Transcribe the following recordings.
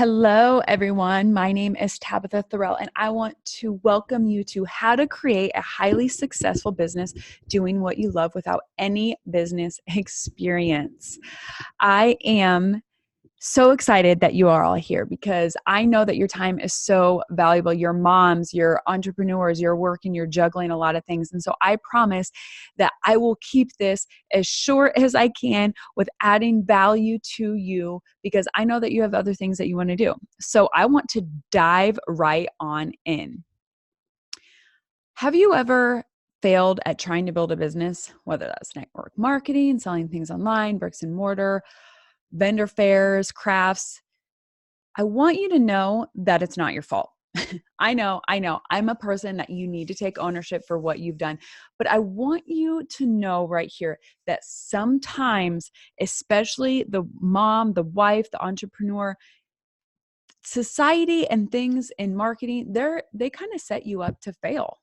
Hello, everyone. My name is Tabitha Thorell, and I want to welcome you to How to Create a Highly Successful Business Doing What You Love Without Any Business Experience. I am so excited that you are all here because I know that your time is so valuable. You're moms, you're entrepreneurs, you're working, you're juggling a lot of things. And so I promise that I will keep this as short as I can with adding value to you because I know that you have other things that you want to do. So I want to dive right on in. Have you ever failed at trying to build a business, whether that's network marketing, selling things online, bricks and mortar, vendor fairs, crafts? I want you to know that it's not your fault. I know. I'm a person that you need to take ownership for what you've done. But I want you to know right here that sometimes, especially the mom, the wife, the entrepreneur, society and things in marketing, they kind of set you up to fail.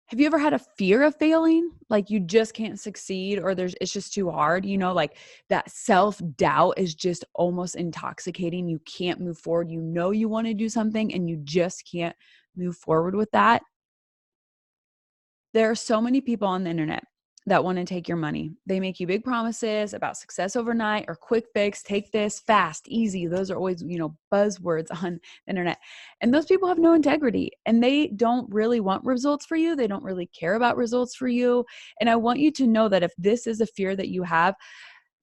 Have you ever had a fear of failing? Like you just can't succeed or it's just too hard, like that self-doubt is just almost intoxicating. You can't move forward. You know you want to do something and you just can't move forward with that. There are so many people on the internet that want to take your money. They make you big promises about success overnight or quick fix, take this fast, easy. Those are always, buzzwords on the internet. And those people have no integrity and they don't really want results for you. They don't really care about results for you. And I want you to know that if this is a fear that you have,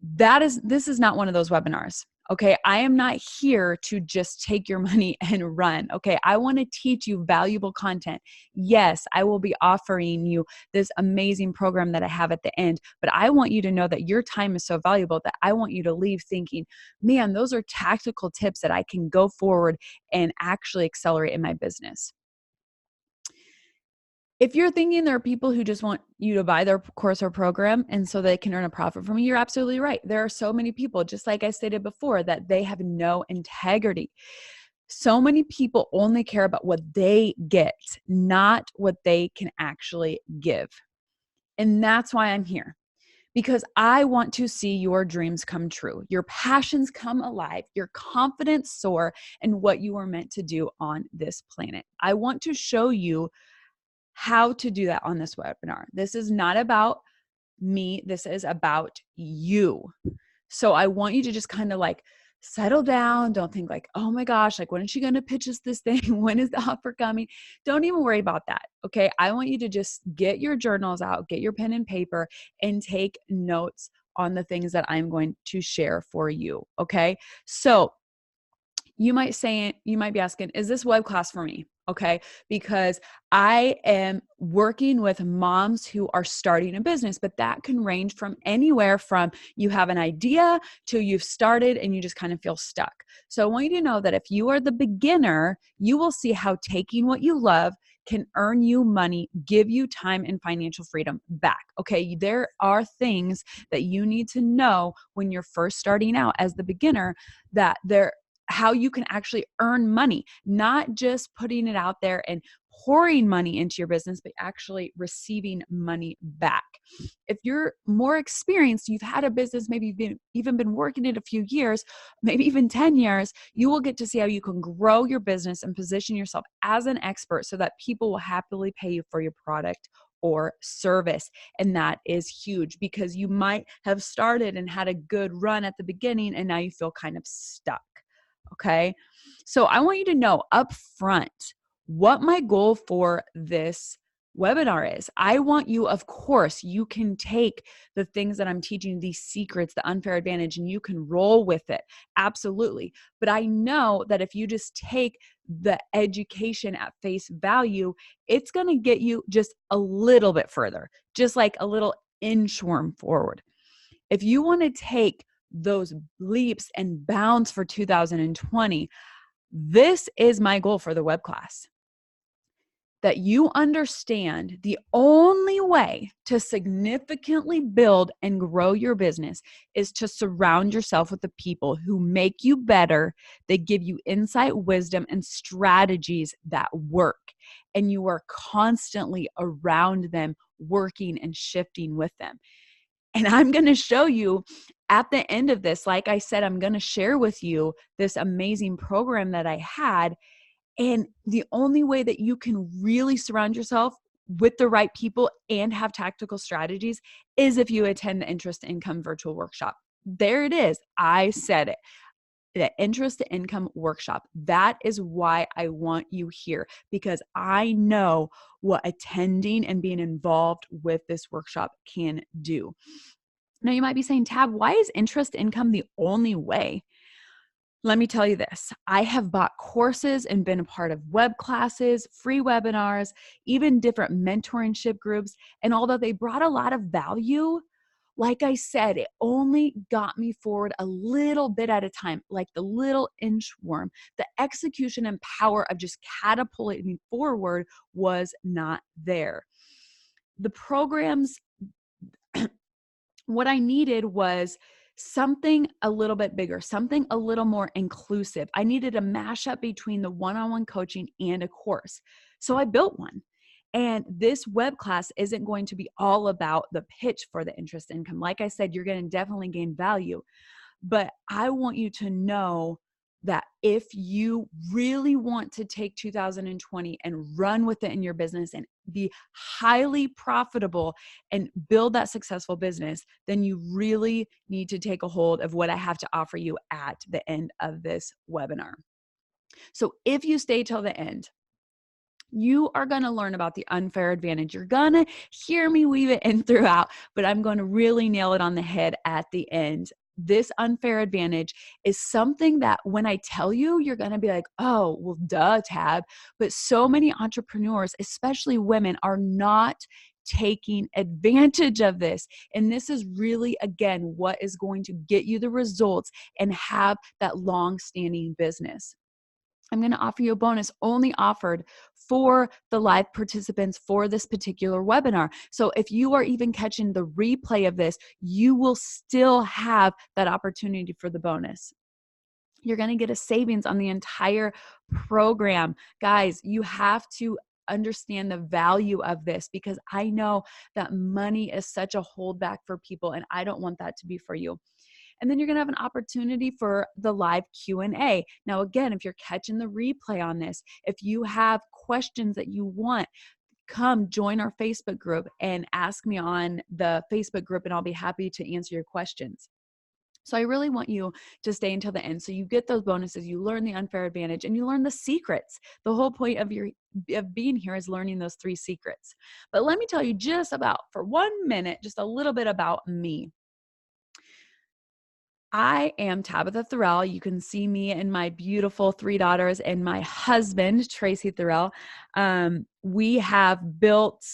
this is not one of those webinars. Okay. I am not here to just take your money and run. Okay. I want to teach you valuable content. Yes, I will be offering you this amazing program that I have at the end, but I want you to know that your time is so valuable that I want you to leave thinking, man, those are tactical tips that I can go forward and actually accelerate in my business. If you're thinking there are people who just want you to buy their course or program and so they can earn a profit from you, you're absolutely right. There are so many people, just like I stated before, that they have no integrity. So many people only care about what they get, not what they can actually give. And that's why I'm here. Because I want to see your dreams come true, your passions come alive, your confidence soar in what you are meant to do on this planet. I want to show you how to do that on this webinar. This is not about me. This is about you. So I want you to just kind of like settle down. Don't think like, oh my gosh, like when is she going to pitch us this thing? When is the offer coming? Don't even worry about that. Okay. I want you to just get your journals out, get your pen and paper and take notes on the things that I'm going to share for you. Okay. So you might be asking, is this web class for me? Okay. Because I am working with moms who are starting a business, but that can range from anywhere from you have an idea to you've started and you just kind of feel stuck. So I want you to know that if you are the beginner, you will see how taking what you love can earn you money, give you time and financial freedom back. Okay. There are things that you need to know when you're first starting out as the beginner how you can actually earn money, not just putting it out there and pouring money into your business, but actually receiving money back. If you're more experienced, you've had a business, maybe even been working it a few years, maybe even 10 years, you will get to see how you can grow your business and position yourself as an expert so that people will happily pay you for your product or service. And that is huge because you might have started and had a good run at the beginning and now you feel kind of stuck. Okay. So I want you to know up front what my goal for this webinar is. I want you, of course, you can take the things that I'm teaching, these secrets, the unfair advantage, and you can roll with it. Absolutely. But I know that if you just take the education at face value, it's going to get you just a little bit further, just like a little inchworm forward. If you want to take those leaps and bounds for 2020, this is my goal for the web class. That you understand the only way to significantly build and grow your business is to surround yourself with the people who make you better. They give you insight, wisdom, and strategies that work. And you are constantly around them, working and shifting with them. And I'm going to show you at the end of this, like I said, I'm going to share with you this amazing program that I had. And the only way that you can really surround yourself with the right people and have tactical strategies is if you attend the Interest to Income virtual workshop. There it is. I said it. The Interest to Income Workshop. That is why I want you here, because I know what attending and being involved with this workshop can do. Now, you might be saying, Tab, why is interest income the only way? Let me tell you this. I have bought courses and been a part of web classes, free webinars, even different mentorship groups. And although they brought a lot of value, like I said, it only got me forward a little bit at a time, like the little inchworm. The execution and power of just catapulting me forward was not there. The programs, what I needed was something a little bit bigger, something a little more inclusive. I needed a mashup between the one-on-one coaching and a course. So I built one. And this web class isn't going to be all about the pitch for the interest income. Like I said, you're going to definitely gain value. But I want you to know that if you really want to take 2020 and run with it in your business and be highly profitable and build that successful business, then you really need to take a hold of what I have to offer you at the end of this webinar. So if you stay till the end, you are going to learn about the unfair advantage. You're going to hear me weave it in throughout, but I'm going to really nail it on the head at the end. This unfair advantage is something that when I tell you, you're going to be like, oh, well, duh, Tab. But so many entrepreneurs, especially women, are not taking advantage of this. And this is really, again, what is going to get you the results and have that long-standing business. I'm going to offer you a bonus only offered for the live participants for this particular webinar. So if you are even catching the replay of this, you will still have that opportunity for the bonus. You're going to get a savings on the entire program. Guys, you have to understand the value of this, because I know that money is such a holdback for people, and I don't want that to be for you. And then you're going to have an opportunity for the live Q&A. Now, again, if you're catching the replay on this, if you have questions that you want, come join our Facebook group and ask me on the Facebook group, and I'll be happy to answer your questions. So I really want you to stay until the end, so you get those bonuses, you learn the unfair advantage, and you learn the secrets. The whole point of being here is learning those 3 secrets. But let me tell you just about, for 1 minute, just a little bit about me. I am Tabitha Thorell. You can see me and my beautiful 3 daughters and my husband, Tracy Thorell. We have built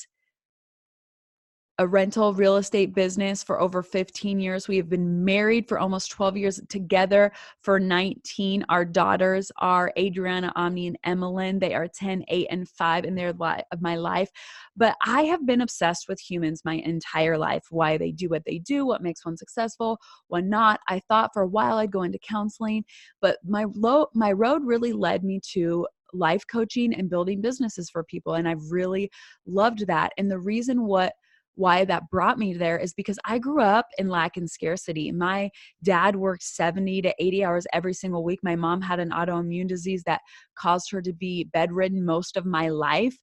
a rental real estate business for over 15 years. We have been married for almost 12 years, together for 19. Our daughters are Adriana, Omni, and Emmeline. They are 10, 8, and 5 in their of my life. But I have been obsessed with humans my entire life, why they do what they do, what makes one successful, what not. I thought for a while I'd go into counseling, but my road really led me to life coaching and building businesses for people. And I've really loved that. And the reason why that brought me there is because I grew up in lack and scarcity. My dad worked 70 to 80 hours every single week. My mom had an autoimmune disease that caused her to be bedridden most of my life.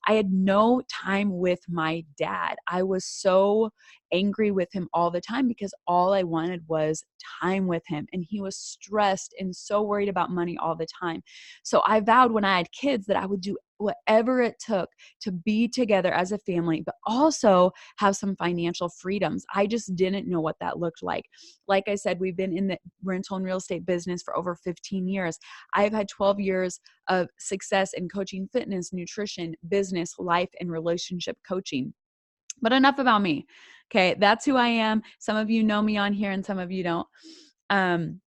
I had no time with my dad. I was so angry with him all the time because all I wanted was time with him. And he was stressed and so worried about money all the time. So I vowed when I had kids that I would do whatever it took to be together as a family, but also have some financial freedoms. I just didn't know what that looked like. Like I said, we've been in the rental and real estate business for over 15 years. I've had 12 years of success in coaching, fitness, nutrition, business, life, and relationship coaching. But enough about me. Okay, that's who I am. Some of you know me on here and some of you don't.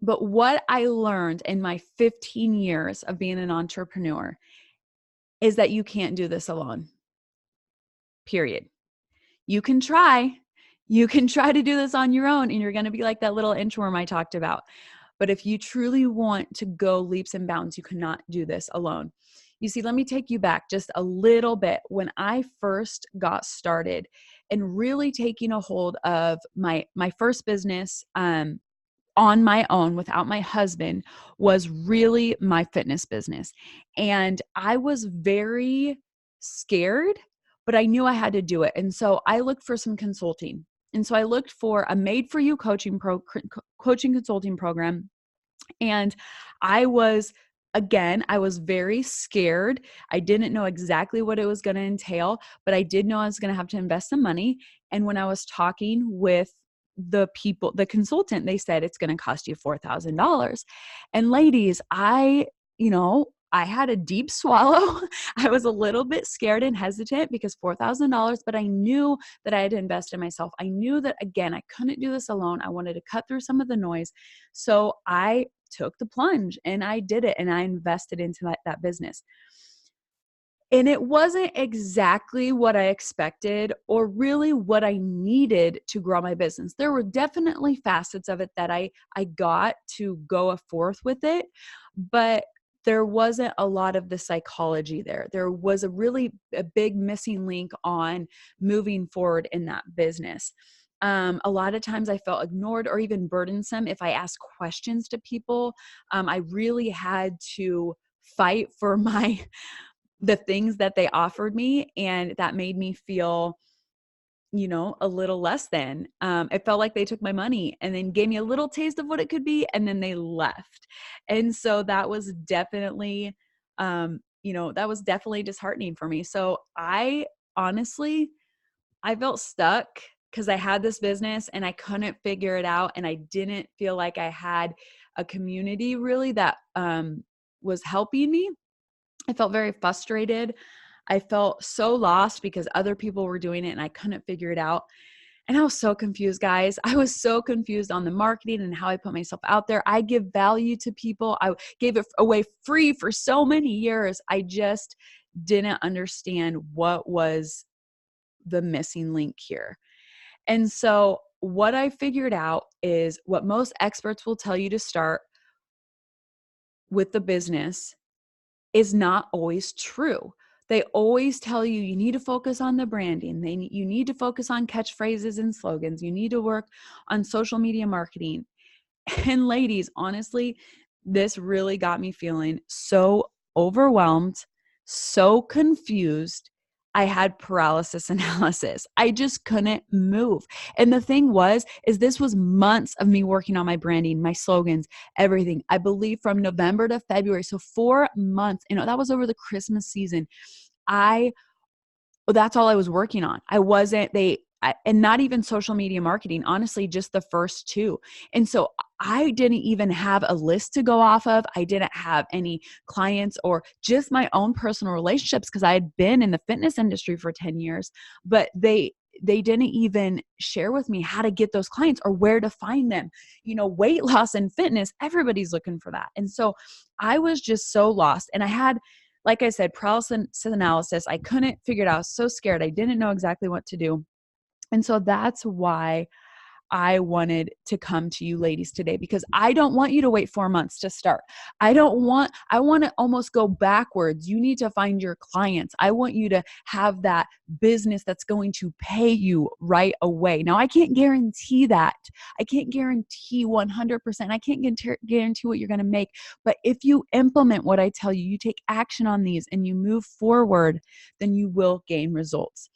But what I learned in my 15 years of being an entrepreneur is that you can't do this alone. Period. You can try. You can try to do this on your own, and you're going to be like that little inchworm I talked about. But if you truly want to go leaps and bounds, you cannot do this alone. You see, let me take you back just a little bit. When I first got started, and really taking a hold of my first business on my own without my husband was really my fitness business. And I was very scared, but I knew I had to do it. And so I looked for some consulting. And so I looked for a made for you coaching consulting program. And I was, again, I was very scared. I didn't know exactly what it was going to entail, but I did know I was going to have to invest some money. And when I was talking with the people, the consultant, they said it's going to cost you $4,000. And ladies, I had a deep swallow. I was a little bit scared and hesitant because $4,000, but I knew that I had to invest in myself. I knew that, again, I couldn't do this alone. I wanted to cut through some of the noise. So I took the plunge and I did it, and I invested into that business. And it wasn't exactly what I expected or really what I needed to grow my business. There were definitely facets of it that I got to go forth with it, but there wasn't a lot of the psychology there. There was a big missing link on moving forward in that business. A lot of times I felt ignored or even burdensome if I asked questions to people. I really had to fight for the things that they offered me, and that made me feel, a little less than. It felt like they took my money and then gave me a little taste of what it could be, and then they left. And so that was definitely, disheartening for me. So I felt stuck because I had this business and I couldn't figure it out, and I didn't feel like I had a community really that was helping me. I felt very frustrated. I felt so lost because other people were doing it and I couldn't figure it out. And I was so confused, guys. I was so confused on the marketing and how I put myself out there. I give value to people. I gave it away free for so many years. I just didn't understand what was the missing link here. And so what I figured out is what most experts will tell you to start with the business is not always true. They always tell you you need to focus on the branding. You need to focus on catchphrases and slogans. You need to work on social media marketing. And ladies, honestly, this really got me feeling so overwhelmed, so confused. I had paralysis analysis. I just couldn't move. And the thing is this was months of me working on my branding, my slogans, everything. I believe from November to February. So 4 months, that was over the Christmas season. That's all I was working on. And not even social media marketing, honestly, just the first two. And so I didn't even have a list to go off of. I didn't have any clients or just my own personal relationships because I had been in the fitness industry for 10 years, but they didn't even share with me how to get those clients or where to find them. Weight loss and fitness, everybody's looking for that. And so I was just so lost, and I had, like I said, paralysis analysis. I couldn't figure it out. I was so scared. I didn't know exactly what to do. And so that's why I wanted to come to you ladies today, because I don't want you to wait 4 months to start. I want to almost go backwards. You need to find your clients. I want you to have that business that's going to pay you right away. Now, I can't guarantee that. I can't guarantee 100%. I can't guarantee what you're going to make. But if you implement what I tell you, you take action on these and you move forward, then you will gain results.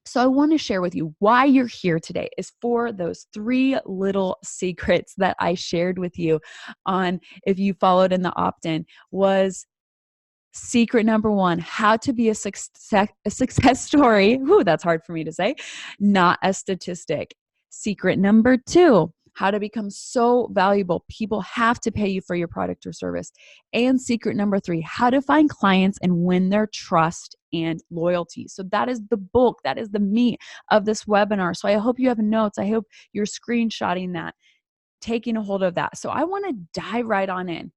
So I want to share with you why you're here today is for those 3 little secrets that I shared with you on, if you followed in the opt-in, was secret number 1, how to be a success story. Whew, that's hard for me to say, not a statistic. Secret number 2, how to become so valuable. People have to pay you for your product or service. And secret number 3, how to find clients and win their trust and loyalty. So that is the bulk, that is the meat of this webinar. So I hope you have notes. I hope you're screenshotting that, taking a hold of that. So I want to dive right on in.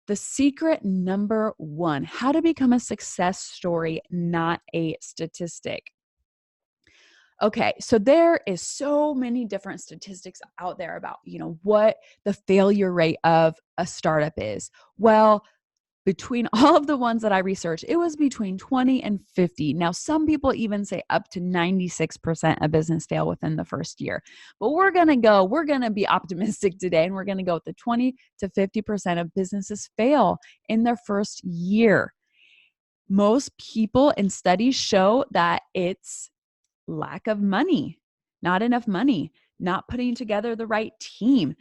The secret number 1, how to become a success story, not a statistic. Okay, so there is so many different statistics out there about, what the failure rate of a startup is. Well, between all of the ones that I researched, it was between 20 and 50. Now, some people even say up to 96% of business fail within the first year. But we're going to be optimistic today, and we're going to go with the 20 to 50% of businesses fail in their first year. Most people and studies show that it's lack of money, not enough money, not putting together the right team,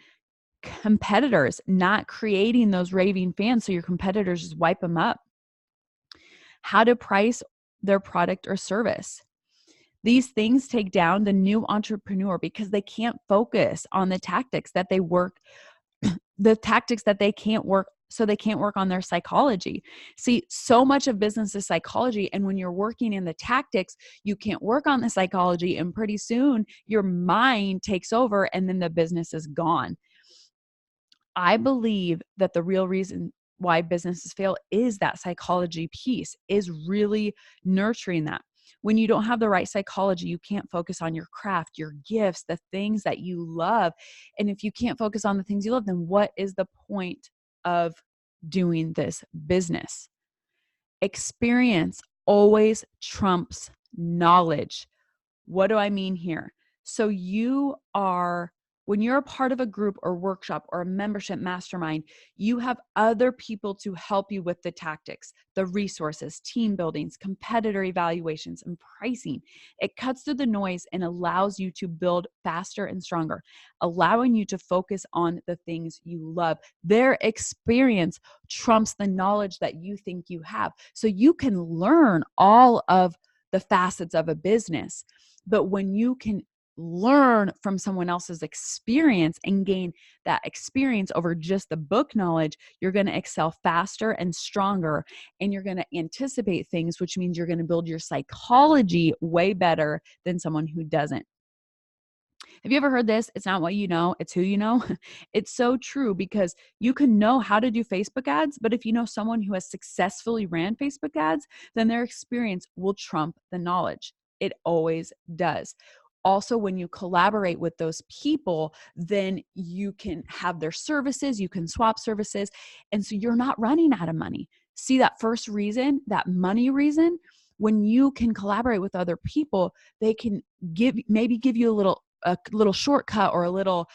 competitors, not creating those raving fans so your competitors just wipe them up, how to price their product or service. These things take down the new entrepreneur because they can't focus on the tactics that they can't work. So they can't work on their psychology. See, so much of business is psychology. And when you're working in the tactics, you can't work on the psychology. And pretty soon your mind takes over and then the business is gone. I believe that the real reason why businesses fail is that psychology piece, is really nurturing that. When you don't have the right psychology, you can't focus on your craft, your gifts, the things that you love. And if you can't focus on the things you love, then what is the point of doing this business? Experience always trumps knowledge. What do I mean here? So when you're a part of a group or workshop or a membership mastermind, you have other people to help you with the tactics, the resources, team buildings, competitor evaluations, and pricing. It cuts through the noise and allows you to build faster and stronger, allowing you to focus on the things you love. Their experience trumps the knowledge that you think you have. So you can learn all of the facets of a business. But when you can learn from someone else's experience and gain that experience over just the book knowledge, you're going to excel faster and stronger, and you're going to anticipate things, which means you're going to build your psychology way better than someone who doesn't. Have you ever heard this? It's not what you know, it's who you know. It's so true, because you can know how to do Facebook ads, but if you know someone who has successfully ran Facebook ads, then their experience will trump the knowledge. It always does. Also, when you collaborate with those people, then you can have their services, you can swap services, and so you're not running out of money. See, that first reason, that money reason, when you can collaborate with other people, they can give you a little shortcut or a little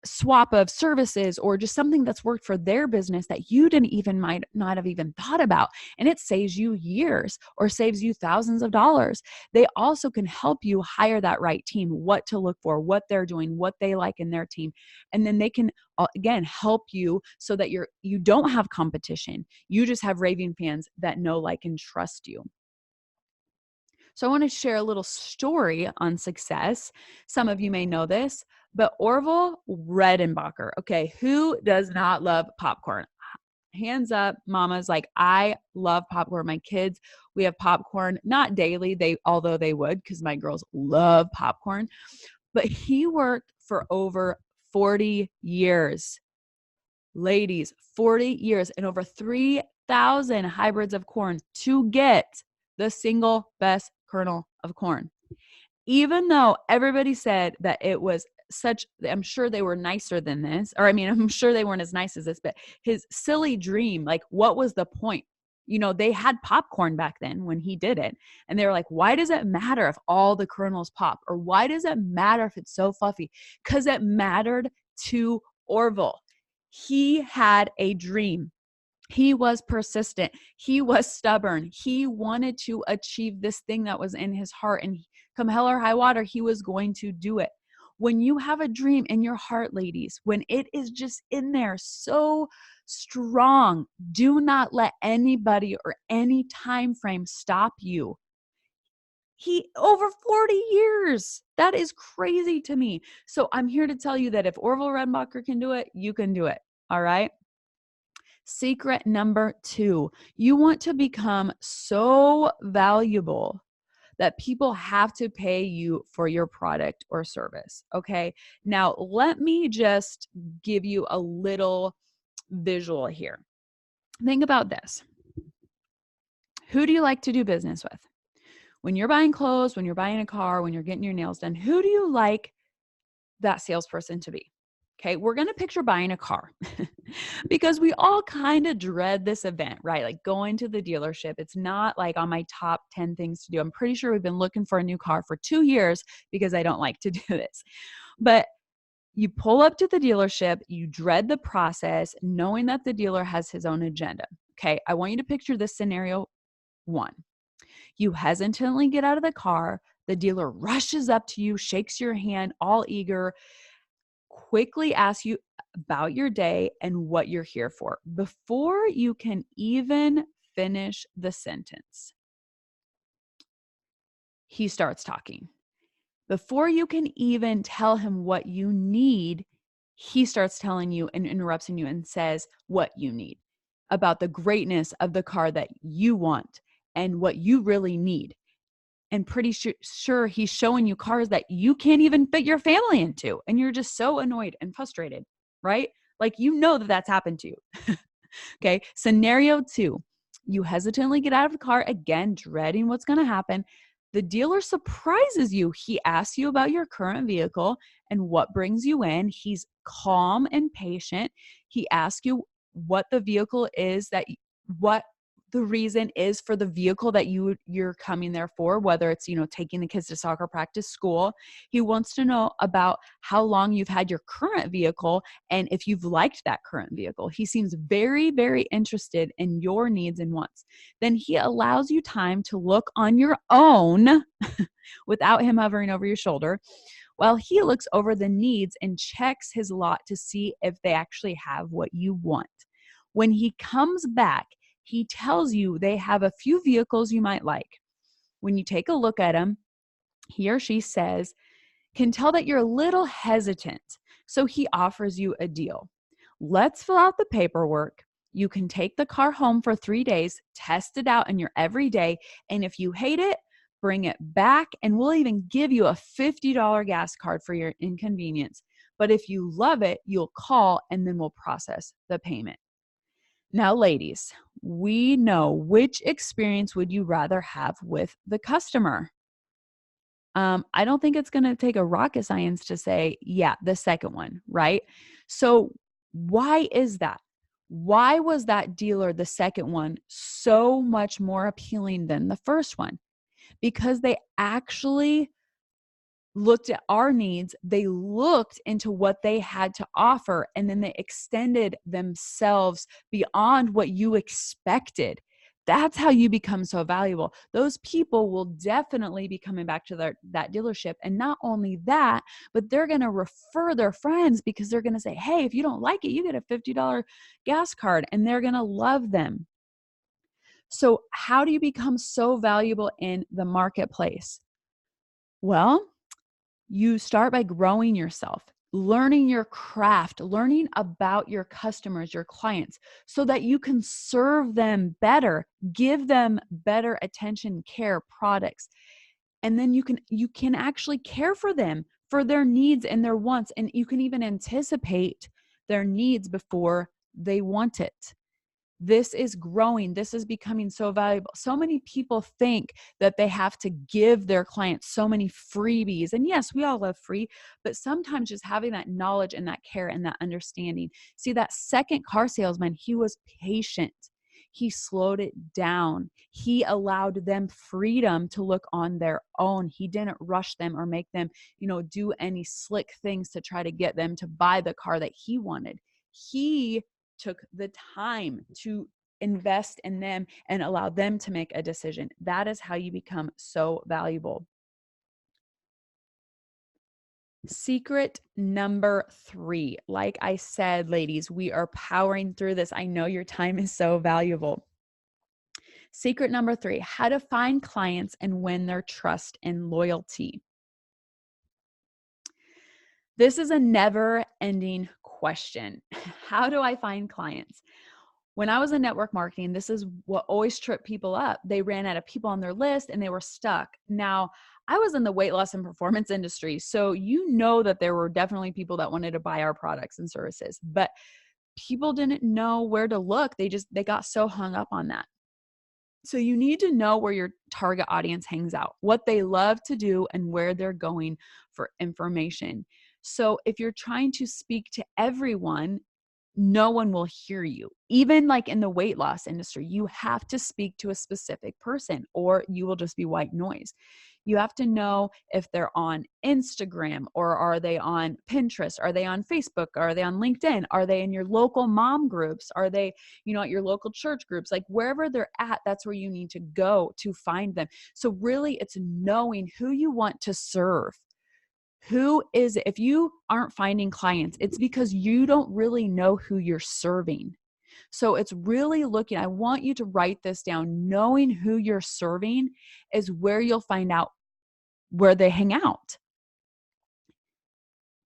swap of services, or just something that's worked for their business that you might not have even thought about. And it saves you years or saves you thousands of dollars. They also can help you hire that right team, what to look for, what they're doing, what they like in their team. And then they can, again, help you so that you don't have competition. You just have raving fans that know, like, and trust you. So I want to share a little story on success. Some of you may know this, but Orville Redenbacher. Okay, who does not love popcorn? Hands up, mamas. Like, I love popcorn. My kids, we have popcorn, not daily, although they would, because my girls love popcorn. But he worked for over 40 years. Ladies, 40 years and over 3,000 hybrids of corn to get the single best kernel of corn. Even though everybody said that it was I'm sure they were nicer than this, or I'm sure they weren't as nice as this, but his silly dream, like, what was the point? They had popcorn back then when he did it. And they were like, why does it matter if all the kernels pop? Or why does it matter if it's so fluffy? Because it mattered to Orville. He had a dream. He was persistent. He was stubborn. He wanted to achieve this thing that was in his heart. And come hell or high water, he was going to do it. When you have a dream in your heart, ladies, when it is just in there so strong, do not let anybody or any time frame stop you. Over 40 years. That is crazy to me. So I'm here to tell you that if Orville Redenbacher can do it, you can do it. All right. Secret number 2, you want to become so valuable that people have to pay you for your product or service. Okay. Now, let me just give you a little visual here. Think about this. Who do you like to do business with? When you're buying clothes, when you're buying a car, when you're getting your nails done, who do you like that salesperson to be? Okay, we're going to picture buying a car because we all kind of dread this event, right? Like going to the dealership. It's not like on my top 10 things to do. I'm pretty sure we've been looking for a new car for 2 years because I don't like to do this. But you pull up to the dealership, you dread the process, knowing that the dealer has his own agenda. Okay, I want you to picture this scenario 1. You hesitantly get out of the car. The dealer rushes up to you, shakes your hand, all eager, quickly asks you about your day and what you're here for. Before you can even finish the sentence, he starts talking. Before you can even tell him what you need, he starts telling you and interrupting you and says what you need about the greatness of the car that you want and what you really need. And pretty sure he's showing you cars that you can't even fit your family into. And you're just so annoyed and frustrated, right? Like, you know that that's happened to you. Okay. Scenario 2, you hesitantly get out of the car, again, dreading what's going to happen. The dealer surprises you. He asks you about your current vehicle and what brings you in. He's calm and patient. He asks you what the vehicle is what the reason is for the vehicle that you're coming there for, whether it's, taking the kids to soccer practice, school. He wants to know about how long you've had your current vehicle and if you've liked that current vehicle. He seems very, very interested in your needs and wants. Then he allows you time to look on your own without him hovering over your shoulder while he looks over the needs and checks his lot to see if they actually have what you want. When he comes back, he tells you they have a few vehicles you might like. When you take a look at them, he or she can tell that you're a little hesitant. So he offers you a deal. Let's fill out the paperwork. You can take the car home for 3 days, test it out in your everyday. And if you hate it, bring it back and we'll even give you a $50 gas card for your inconvenience. But if you love it, you'll call and then we'll process the payment. Now, ladies, we know, which experience would you rather have with the customer? I don't think it's going to take a rocket science to say, yeah, the second one, right? So why is that? Why was that dealer, the second one, so much more appealing than the first one? Because they actually looked at our needs, they looked into what they had to offer, and then they extended themselves beyond what you expected. That's how you become so valuable. Those people will definitely be coming back to that dealership. And not only that, but they're going to refer their friends because they're going to say, hey, if you don't like it, you get a $50 gas card, and they're going to love them. So how do you become so valuable in the marketplace? Well, you start by growing yourself, learning your craft, learning about your customers, your clients, so that you can serve them better, give them better attention, care, products. And then you can actually care for them, for their needs and their wants. And you can even anticipate their needs before they want it. This is growing. This is becoming so valuable. So many people think that they have to give their clients so many freebies. And yes, we all love free, but sometimes just having that knowledge and that care and that understanding. See, that second car salesman, he was patient. He slowed it down. He allowed them freedom to look on their own. He didn't rush them or make them, do any slick things to try to get them to buy the car that he wanted. He took the time to invest in them and allow them to make a decision. That is how you become so valuable. Secret number 3. Like I said, ladies, we are powering through this. I know your time is so valuable. Secret number 3, how to find clients and win their trust and loyalty. This is a never-ending question. How do I find clients? When I was in network marketing, this is what always tripped people up. They ran out of people on their list and they were stuck. Now, I was in the weight loss and performance industry, so that there were definitely people that wanted to buy our products and services, but people didn't know where to look. They got so hung up on that. So you need to know where your target audience hangs out, what they love to do, and where they're going for information. So if you're trying to speak to everyone, no one will hear you. Even like in the weight loss industry, you have to speak to a specific person or you will just be white noise. You have to know if they're on Instagram or are they on Pinterest? Are they on Facebook? Are they on LinkedIn? Are they in your local mom groups? Are they, at your local church groups? Like wherever they're at, that's where you need to go to find them. So really it's knowing who you want to serve. Who is it? If you aren't finding clients, it's because you don't really know who you're serving. So it's really looking, I want you to write this down. Knowing who you're serving is where you'll find out where they hang out.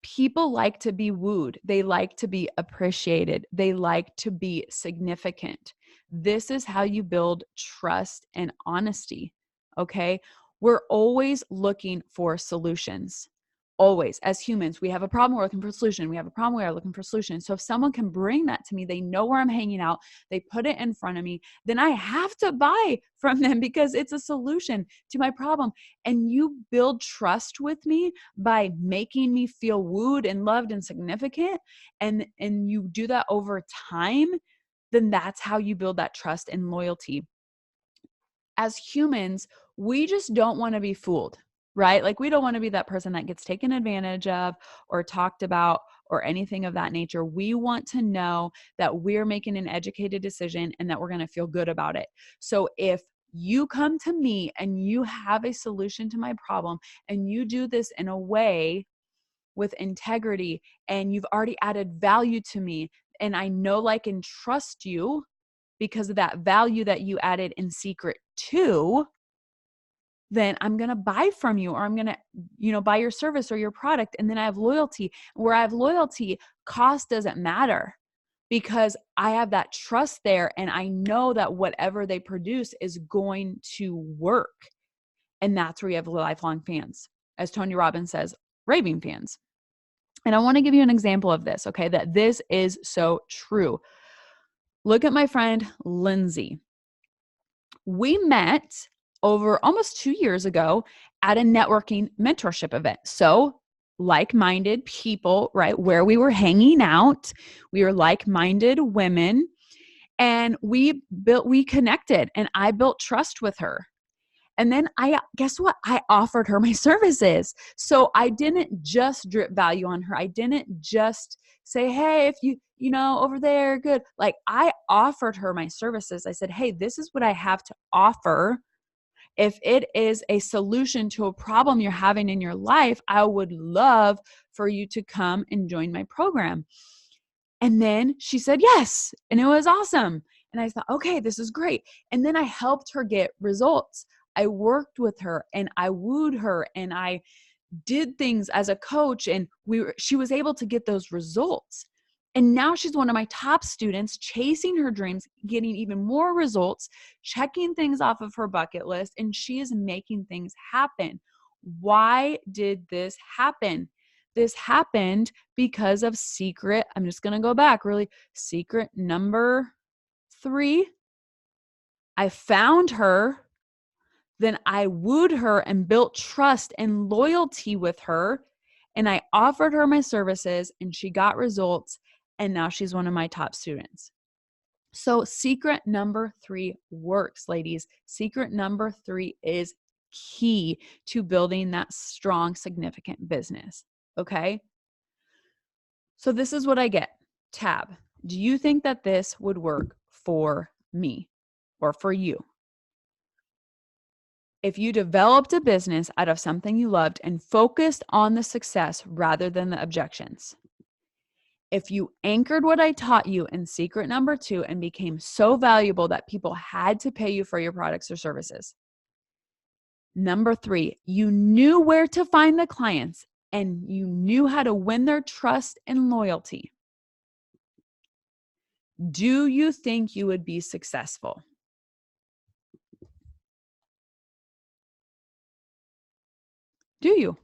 People like to be wooed. They like to be appreciated. They like to be significant. This is how you build trust and honesty. Okay. We're always looking for solutions. Always, as humans, we have a problem, we're looking for a solution. We have a problem, we are looking for a solution. So if someone can bring that to me, they know where I'm hanging out, they put it in front of me, then I have to buy from them because it's a solution to my problem. And you build trust with me by making me feel wooed and loved and significant. And you do that over time, then that's how you build that trust and loyalty. As humans, we just don't want to be fooled, right? Like we don't want to be that person that gets taken advantage of or talked about or anything of that nature. We want to know that we're making an educated decision and that we're going to feel good about it. So if you come to me and you have a solution to my problem and you do this in a way with integrity and you've already added value to me and I know, like, and trust you, because of that value that you added in secret too, then I'm going to buy from you or I'm going to, buy your service or your product. And then I have loyalty. Where I have loyalty, cost doesn't matter because I have that trust there and I know that whatever they produce is going to work. And that's where you have lifelong fans. As Tony Robbins says, raving fans. And I want to give you an example of this, okay, that this is so true. Look at my friend, Lindsay. We met over almost 2 years ago at a networking mentorship event. So like-minded people, right? Where we were hanging out, we were like-minded women and we connected and I built trust with her. And then guess what? I offered her my services. So I didn't just drip value on her. I didn't just say, hey, if over there, good. Like I offered her my services. I said, hey, this is what I have to offer. If it is a solution to a problem you're having in your life, I would love for you to come and join my program. And then she said yes, and it was awesome. And I thought, okay, this is great. And then I helped her get results. I worked with her and I wooed her and I did things as a coach and she was able to get those results. And now she's one of my top students, chasing her dreams, getting even more results, checking things off of her bucket list, and she is making things happen. Why did this happen? This happened because of secret, I'm just going to go back really, secret number 3. I found her, then I wooed her and built trust and loyalty with her. And I offered her my services and she got results. And now she's one of my top students. So secret number 3 works, ladies. Secret number 3 is key to building that strong, significant business. Okay. So this is what I get. Tab, do you think that this would work for me or for you? If you developed a business out of something you loved and focused on the success rather than the objections. If you anchored what I taught you in secret number 2 and became so valuable that people had to pay you for your products or services. Number 3, you knew where to find the clients and you knew how to win their trust and loyalty. Do you think you would be successful? Do you?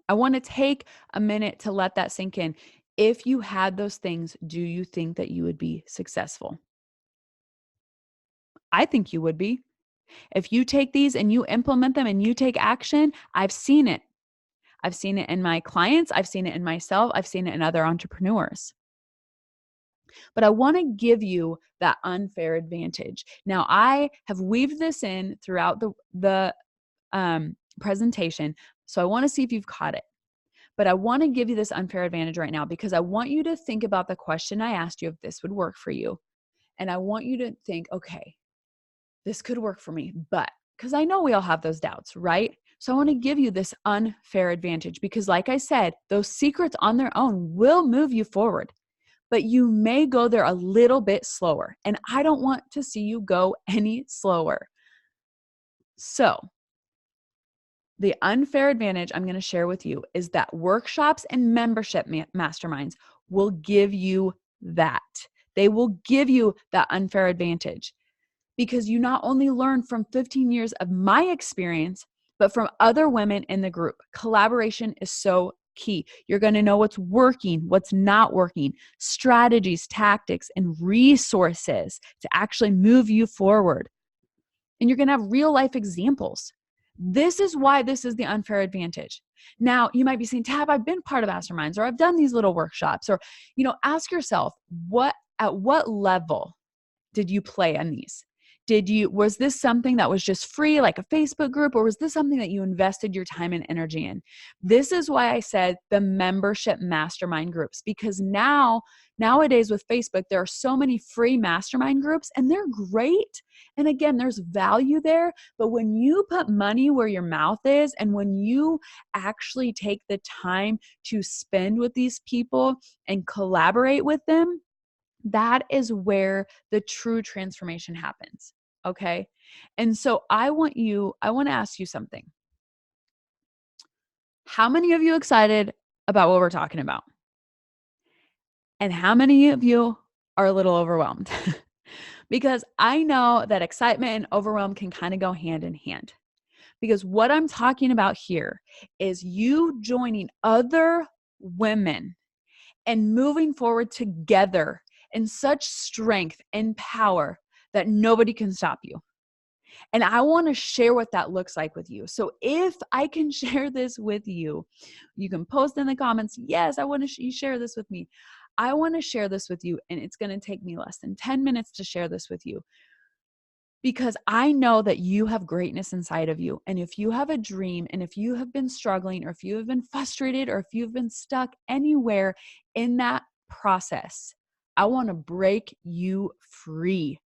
I want to take a minute to let that sink in. If you had those things, do you think that you would be successful? I think you would be. If you take these and you implement them and you take action, I've seen it. I've seen it in my clients. I've seen it in myself. I've seen it in other entrepreneurs. But I want to give you that unfair advantage. Now, I have weaved this in throughout the presentation, so I want to see if you've caught it. But I want to give you this unfair advantage right now because I want you to think about the question I asked you if this would work for you. And I want you to think, okay, this could work for me, but because I know we all have those doubts, right? So I want to give you this unfair advantage because, like I said, those secrets on their own will move you forward, but you may go there a little bit slower. And I don't want to see you go any slower. So the unfair advantage I'm going to share with you is that workshops and membership masterminds will give you that. They will give you that unfair advantage because you not only learn from 15 years of my experience, but from other women in the group. Collaboration is so key. You're going to know what's working, what's not working, strategies, tactics, and resources to actually move you forward. And you're going to have real life examples. This is why this is the unfair advantage. Now, you might be saying, Tab, I've been part of masterminds, or I've done these little workshops, or, ask yourself, at what level did you play on these? Was this something that was just free, like a Facebook group, or was this something that you invested your time and energy in? This is why I said the membership mastermind groups, because nowadays with Facebook, there are so many free mastermind groups and they're great. And again, there's value there, but when you put money where your mouth is and when you actually take the time to spend with these people and collaborate with them, that is where the true transformation happens. Okay. And so I want to ask you something. How many of you excited about what we're talking about? And how many of you are a little overwhelmed? Because I know that excitement and overwhelm can kind of go hand in hand. Because what I'm talking about here is you joining other women and moving forward together in such strength and power that nobody can stop you. And I want to share what that looks like with you. So if I can share this with you, you can post in the comments, yes, I want to share this with me. I want to share this with you, and it's going to take me less than 10 minutes to share this with you. Because I know that you have greatness inside of you. And if you have a dream, and if you have been struggling, or if you have been frustrated, or if you've been stuck anywhere in that process, I want to break you free.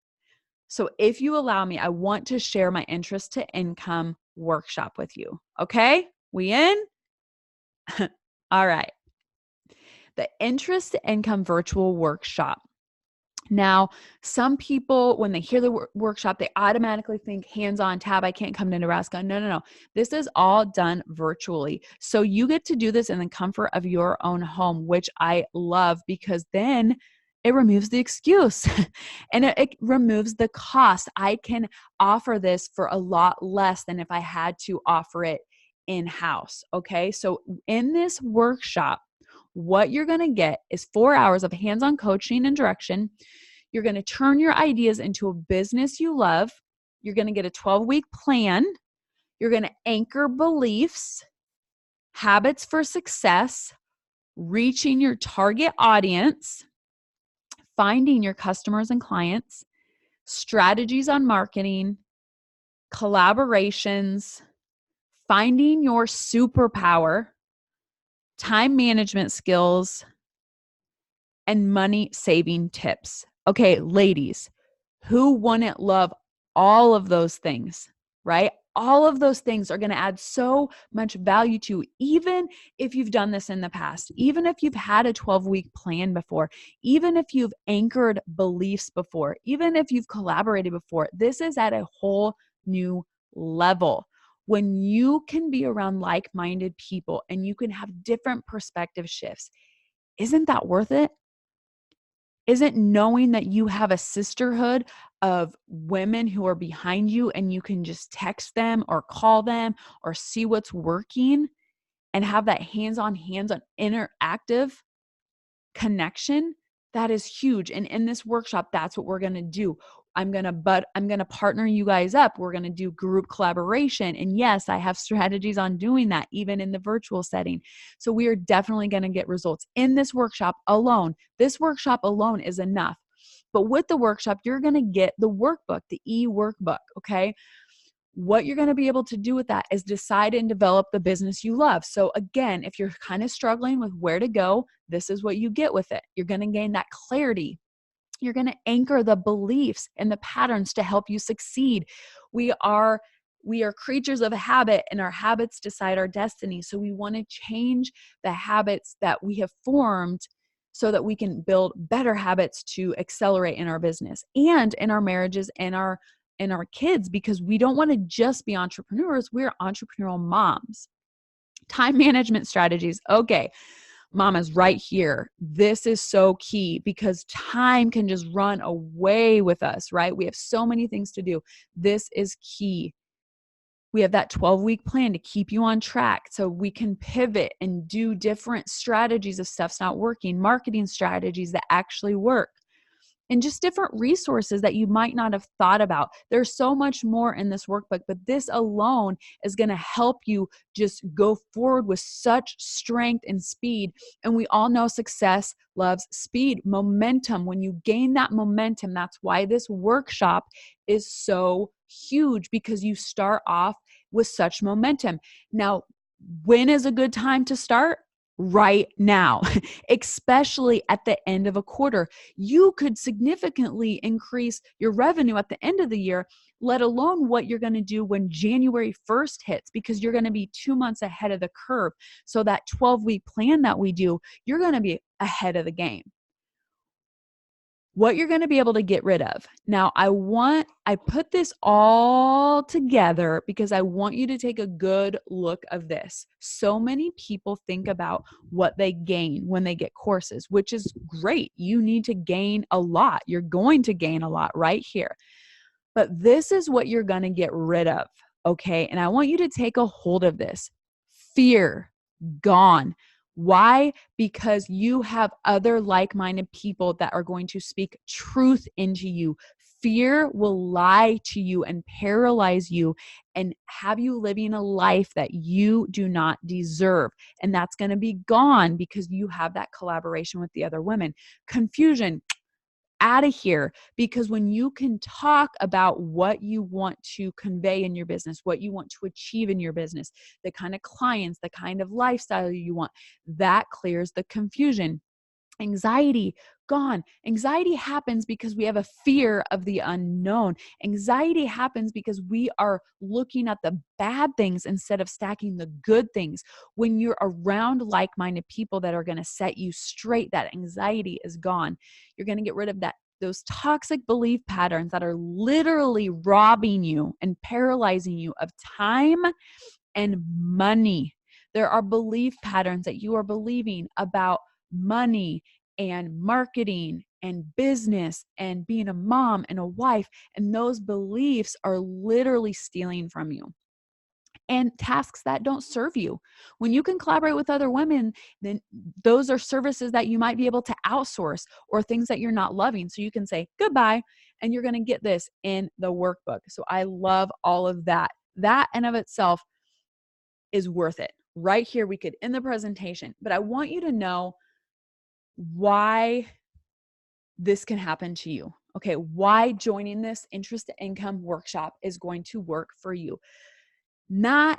So if you allow me, I want to share my Interest2Income workshop with you. Okay? We in? All right. The Interest2Income virtual workshop. Now, some people, when they hear the workshop, they automatically think hands-on. Tab, I can't come to Nebraska. No. This is all done virtually. So you get to do this in the comfort of your own home, which I love because then it removes the excuse and it removes the cost. I can offer this for a lot less than if I had to offer it in-house. Okay. So in this workshop, what you're going to get is 4 hours of hands-on coaching and direction. You're going to turn your ideas into a business you love. You're going to get a 12-week plan. You're going to anchor beliefs, habits for success, reaching your target audience, finding your customers and clients, strategies on marketing, collaborations, finding your superpower, time management skills, and money saving tips. Okay, ladies, who wouldn't love all of those things, right? All of those things are going to add so much value to you, even if you've done this in the past, even if you've had a 12-week plan before, even if you've anchored beliefs before, even if you've collaborated before. This is at a whole new level. When you can be around like-minded people and you can have different perspective shifts, isn't that worth it? Isn't knowing that you have a sisterhood of women who are behind you and you can just text them or call them or see what's working and have that hands-on interactive connection? That is huge. And in this workshop, that's what we're going to do. I'm going to partner you guys up. We're going to do group collaboration. And yes, I have strategies on doing that, even in the virtual setting. So we are definitely going to get results in this workshop alone. This workshop alone is enough. But with the workshop, you're going to get the workbook, the e-workbook, okay? What you're going to be able to do with that is decide and develop the business you love. So again, if you're kind of struggling with where to go, this is what you get with it. You're going to gain that clarity. You're going to anchor the beliefs and the patterns to help you succeed. We are creatures of habit, and our habits decide our destiny. So we want to change the habits that we have formed so that we can build better habits to accelerate in our business and in our marriages and our kids, because we don't want to just be entrepreneurs. We're entrepreneurial moms. Time management strategies. Okay. Mama's right here. This is so key because time can just run away with us, right? We have so many things to do. This is key. We have that 12-week plan to keep you on track so we can pivot and do different strategies if stuff's not working, marketing strategies that actually work, and just different resources that you might not have thought about. There's so much more in this workbook, but this alone is going to help you just go forward with such strength and speed. And we all know success loves speed, momentum. When you gain that momentum, that's why this workshop is so huge, because you start off with such momentum. Now, when is a good time to start? Right now, especially at the end of a quarter. You could significantly increase your revenue at the end of the year, let alone what you're going to do when January 1st hits, because you're going to be 2 months ahead of the curve. So that 12-week plan that we do, you're going to be ahead of the game. What you're going to be able to get rid of. Now, I put this all together because I want you to take a good look of this. So many people think about what they gain when they get courses, which is great. You need to gain a lot. You're going to gain a lot right here. But this is what you're going to get rid of, okay? And I want you to take a hold of this. Fear, gone. Why? Because you have other like-minded people that are going to speak truth into you. Fear will lie to you and paralyze you and have you living a life that you do not deserve. And that's going to be gone because you have that collaboration with the other women. Confusion, out of here, because when you can talk about what you want to convey in your business, what you want to achieve in your business, the kind of clients, the kind of lifestyle you want, that clears the confusion. Anxiety, gone. Anxiety happens because we have a fear of the unknown. Anxiety happens because we are looking at the bad things instead of stacking the good things. When you're around like-minded people that are going to set you straight, that anxiety is gone. You're going to get rid of those toxic belief patterns that are literally robbing you and paralyzing you of time and money. There are belief patterns that you are believing about money and marketing and business and being a mom and a wife, and those beliefs are literally stealing from you. And tasks that don't serve you. When you can collaborate with other women, then those are services that you might be able to outsource or things that you're not loving. So you can say goodbye, and you're going to get this in the workbook. So I love all of that. That in of itself is worth it. Right here, we could end the presentation, but I want you to know why this can happen to you. Okay, why joining this Interest to Income workshop is going to work for you. Not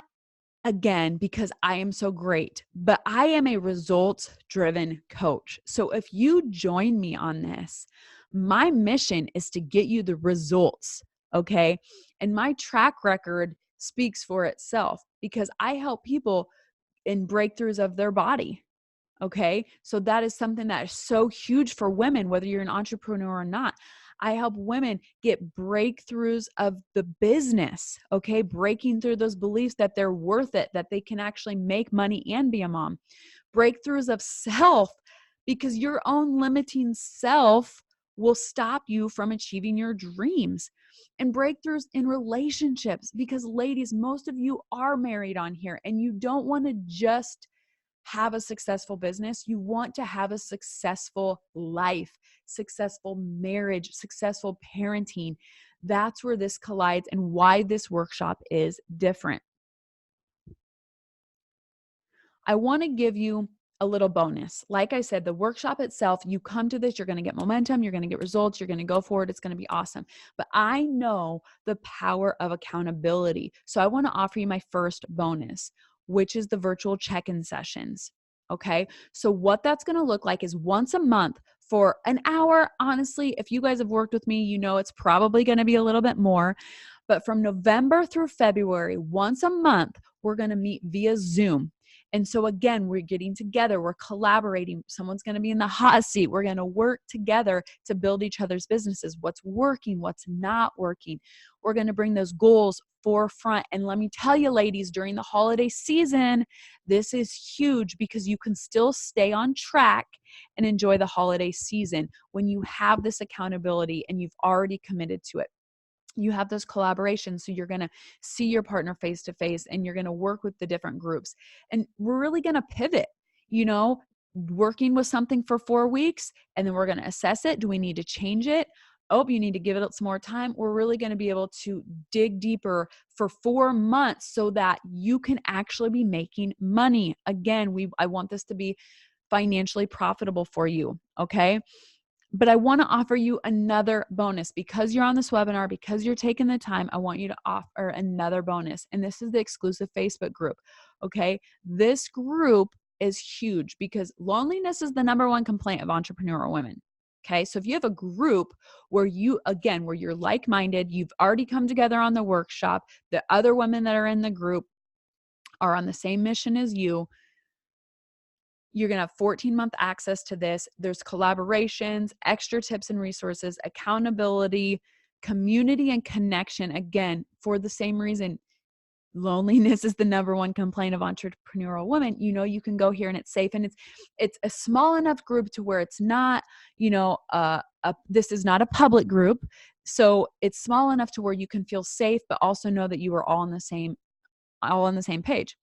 again because I am so great, but I am a results-driven coach. So if you join me on this, my mission is to get you the results, okay? And my track record speaks for itself because I help people in breakthroughs of their body. Okay. So that is something that is so huge for women, whether you're an entrepreneur or not. I help women get breakthroughs of the business. Okay. Breaking through those beliefs that they're worth it, that they can actually make money and be a mom. Breakthroughs of self, because your own limiting self will stop you from achieving your dreams. And breakthroughs in relationships, because ladies, most of you are married on here and you don't want to just have a successful business. You want to have a successful life, successful marriage, successful parenting. That's where this collides and why this workshop is different. I want to give you a little bonus. Like I said, the workshop itself, you come to this, you're going to get momentum, you're going to get results, you're going to go forward. It's going to be awesome. But I know the power of accountability. So I want to offer you my first bonus, which is the virtual check-in sessions. Okay. So what that's going to look like is once a month for an hour. Honestly, if you guys have worked with me, you know it's probably going to be a little bit more. But from November through February, once a month, we're going to meet via Zoom. And so again, we're getting together, we're collaborating. Someone's going to be in the hot seat. We're going to work together to build each other's businesses. What's working, what's not working. We're going to bring those goals forefront. And let me tell you, ladies, during the holiday season, this is huge because you can still stay on track and enjoy the holiday season when you have this accountability and you've already committed to it. You have those collaborations. So you're going to see your partner face to face and you're going to work with the different groups. And we're really going to pivot, working with something for 4 weeks, and then we're going to assess it. Do we need to change it? Oh, you need to give it some more time. We're really going to be able to dig deeper for 4 months so that you can actually be making money. Again, I want this to be financially profitable for you. Okay. But I want to offer you another bonus because you're on this webinar, because you're taking the time. I want you to offer another bonus. And this is the exclusive Facebook group. Okay. This group is huge because loneliness is the #1 complaint of entrepreneurial women. Okay. So if you have a group where you're like-minded, you've already come together on the workshop, the other women that are in the group are on the same mission as you. You're going to have 14-month access to this. There's collaborations, extra tips and resources, accountability, community, and connection. Again, for the same reason, loneliness is the #1 complaint of entrepreneurial women. You can go here and it's safe, and it's a small enough group to where it's not, this is not a public group. So it's small enough to where you can feel safe, but also know that you are all on the same page.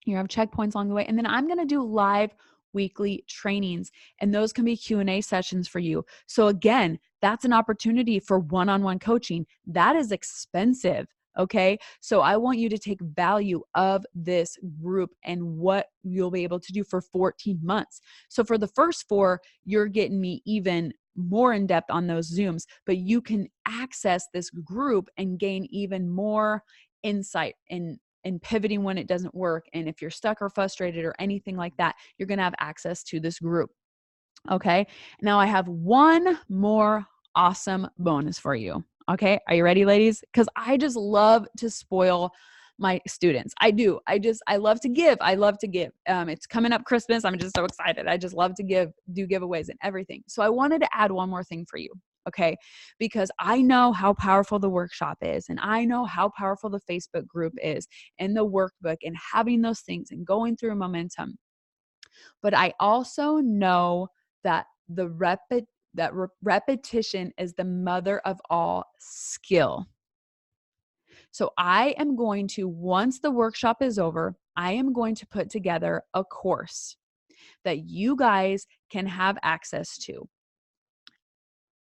You have checkpoints along the way. And then I'm going to do live weekly trainings, and those can be Q&A sessions for you. So again, that's an opportunity for one-on-one coaching. That is expensive. Okay. So I want you to take value of this group and what you'll be able to do for 14 months. So for the first 4, you're getting me even more in depth on those Zooms, but you can access this group and gain even more insight and pivoting when it doesn't work. And if you're stuck or frustrated or anything like that, you're going to have access to this group. Okay. Now I have one more awesome bonus for you. Okay. Are you ready, ladies? Because I just love to spoil my students. I do. I love to give. It's coming up Christmas. I'm just so excited. I just love to do giveaways and everything. So I wanted to add one more thing for you. Okay. Because I know how powerful the workshop is, and I know how powerful the Facebook group is, and the workbook, and having those things and going through momentum. But I also know that repetition is the mother of all skill. So I am going to, once the workshop is over, I am going to put together a course that you guys can have access to.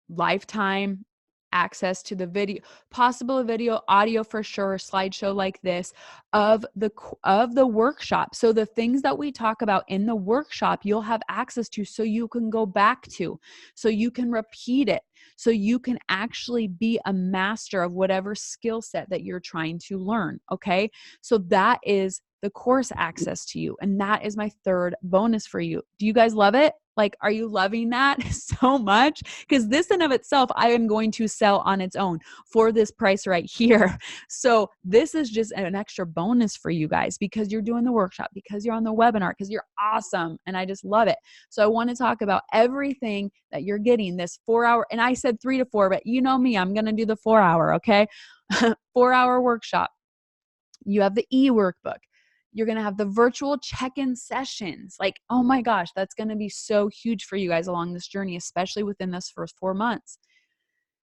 Lifetime access to the video, possible video, audio for sure, slideshow like this of the workshop. So the things that we talk about in the workshop, you'll have access to, so you can go back to, so you can repeat it, so you can actually be a master of whatever skill set that you're trying to learn. Okay. So that is the course access to you. And that is my third bonus for you. Do you guys love it? Like, are you loving that so much? Because this in of itself, I am going to sell on its own for this price right here. So this is just an extra bonus for you guys because you're doing the workshop, because you're on the webinar, because you're awesome. And I just love it. So I want to talk about everything that you're getting this 4-hour, and I said 3 to 4, but you know me, I'm going to do the 4-hour, okay? 4-hour workshop. You have the e-workbook. You're going to have the virtual check-in sessions. Like, oh my gosh, that's going to be so huge for you guys along this journey, especially within this first 4 months.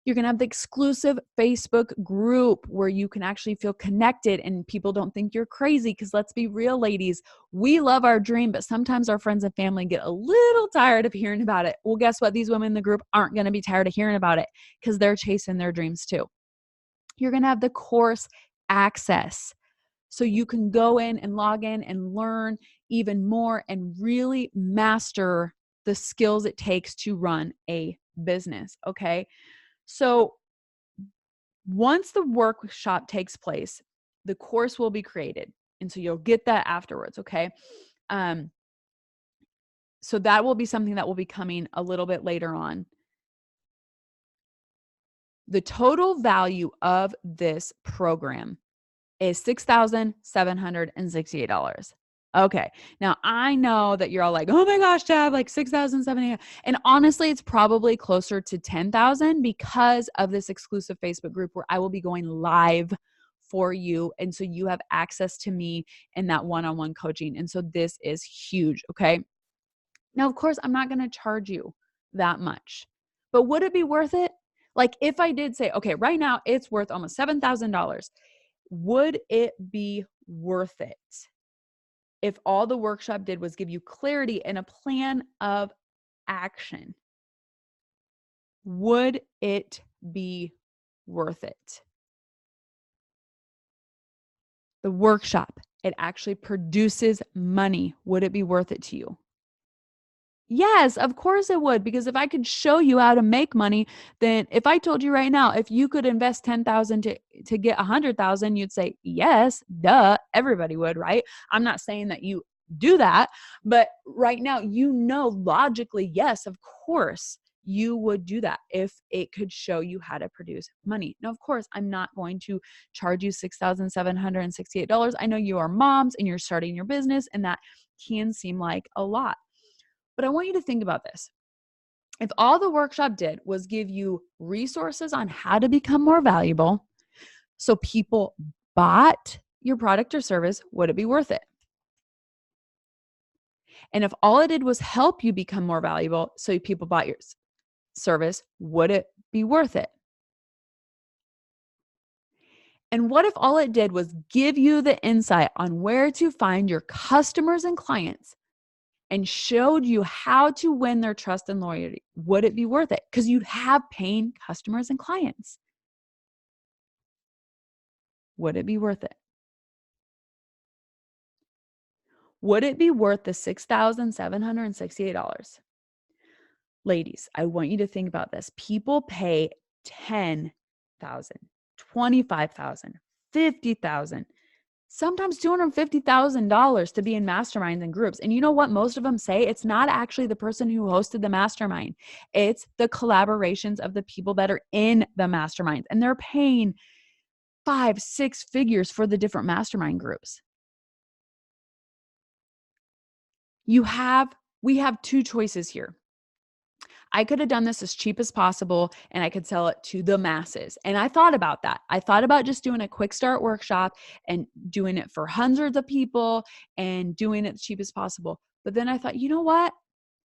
You're going to have the exclusive Facebook group where you can actually feel connected and people don't think you're crazy. Because let's be real, ladies, we love our dream, but sometimes our friends and family get a little tired of hearing about it. Well, guess what? These women in the group aren't going to be tired of hearing about it because they're chasing their dreams too. You're going to have the course access. So you can go in and log in and learn even more and really master the skills it takes to run a business. Okay. So once the workshop takes place, the course will be created. And so you'll get that afterwards. Okay. So that will be something that will be coming a little bit later on. The total value of this program is $6,768. Okay. Now I know that you're all like, oh my gosh, Deb, like $6,768. And honestly, it's probably closer to $10,000 because of this exclusive Facebook group where I will be going live for you. And so you have access to me in that one-on-one coaching. And so this is huge. Okay. Now, of course, I'm not going to charge you that much, but would it be worth it? Like if I did say, okay, right now it's worth almost $7,000. Would it be worth it if all the workshop did was give you clarity and a plan of action? Would it be worth it? The workshop, it actually produces money. Would it be worth it to you? Yes, of course it would, because if I could show you how to make money, then if I told you right now, if you could invest 10,000 to get 100,000, you'd say, yes, duh, everybody would, right? I'm not saying that you do that, but right now, logically, yes, of course, you would do that if it could show you how to produce money. Now, of course, I'm not going to charge you $6,768. I know you are moms and you're starting your business, and that can seem like a lot. But I want you to think about this. If all the workshop did was give you resources on how to become more valuable, so people bought your product or service, would it be worth it? And if all it did was help you become more valuable, so people bought your service, would it be worth it? And what if all it did was give you the insight on where to find your customers and clients and showed you how to win their trust and loyalty? Would it be worth it? Because you'd have paying customers and clients. Would it be worth it? Would it be worth the $6,768? Ladies, I want you to think about this. People pay $10,000, $25,000, $50,000, sometimes $250,000 to be in masterminds and groups. And you know what? Most of them say it's not actually the person who hosted the mastermind. It's the collaborations of the people that are in the masterminds. And they're paying 5-6 figures for the different mastermind groups. We have two choices here. I could have done this as cheap as possible and I could sell it to the masses. And I thought about that. I thought about just doing a quick start workshop and doing it for hundreds of people and doing it as cheap as possible. But then I thought, you know what?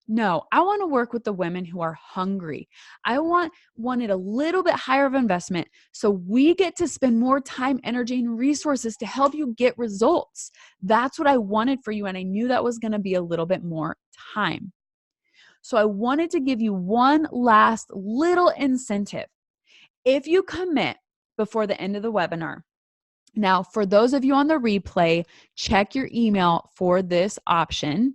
No, I want to work with the women who are hungry. I wanted a little bit higher of investment so we get to spend more time, energy, and resources to help you get results. That's what I wanted for you. And I knew that was going to be a little bit more time. So I wanted to give you one last little incentive. If you commit before the end of the webinar, now for those of you on the replay, check your email for this option,